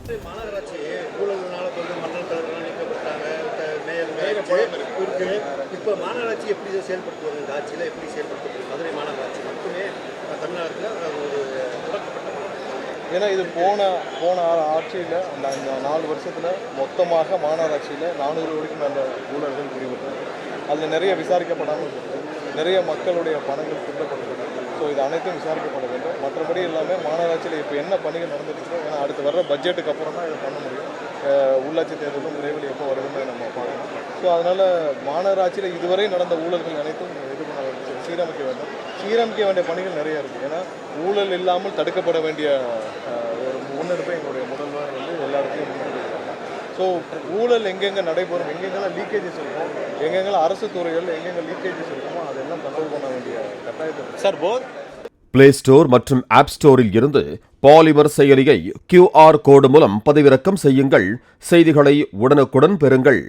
மாநகராட்சி ஊழல்னால மண்டல தலைவர்கள் நீக்கப்பட்டாங்க, மேயர் இருக்கு. இப்போ மாநகராட்சி எப்படி செயல்படுத்துவாங்க? இந்த ஆட்சியில் எப்படி செயல்படுத்த மதுரை மாநகராட்சி மட்டுமே தமிழ்நாட்டில் ஒரு தொடக்கப்பட்ட. ஏன்னா இது போன ஆட்சியில் அந்த 4 வருஷத்தில் மொத்தமாக மாநகராட்சியில் 400 கோடிக்கும் மேலே ஊழல்கள் பிடிபட்டது. அதில் நிறைய விசாரிக்கப்படாமல் இருக்குது, நிறைய மக்களுடைய பணங்கள் திருடப்பட்டுள்ளது. ஸோ இது அனைத்தும் விசாரிக்கப்பட வேண்டும். மற்றபடி எல்லாமே மாநகராட்சியில் இப்போ என்ன பணிகள் நடந்துருக்கு, ஏன்னா அடுத்து வர்ற பட்ஜெட்டுக்கு அப்புறம் தான் இதை பண்ண முடியும். உள்ளாட்சி தேர்தலும் விரைவில் எப்போ வருதுன்னு நம்ம பார்க்கணும். ஸோ அதனால் மாநகராட்சியில் இதுவரை நடந்த ஊழல்கள் அனைத்தும் இது பண்ண வேண்டும், சீரமைக்க வேண்டிய பணிகள் நிறைய இருக்குது. ஏன்னா ஊழல் இல்லாமல் தடுக்கப்பட வேண்டிய ஒரு முன்னெடுப்பை எங்களுடைய முதல்வர் எல்லா இடத்துலையும் முன்னெடுக்கிறாங்க. ஸோ ஊழல் எங்கெங்கே நடைபெறும், எங்கெங்கெல்லாம் லீக்கேஜஸ் இருக்கும், எங்கெங்கெல்லாம் அரசு துறைகள் எங்கெங்கே லீக்கேஜஸ் இருக்குமோ அதெல்லாம் கண்ட்ரோல் பண்ண வேண்டிய கட்டாயத்தை சார் பிளே ஸ்டோர் மற்றும் ஆப் ஸ்டோரில் இருந்து பாலிமர் செயலியை QR கோடு மூலம் பதிவிறக்கம் செய்யுங்கள். செய்திகளை உடனுக்குடன் பெறுங்கள்.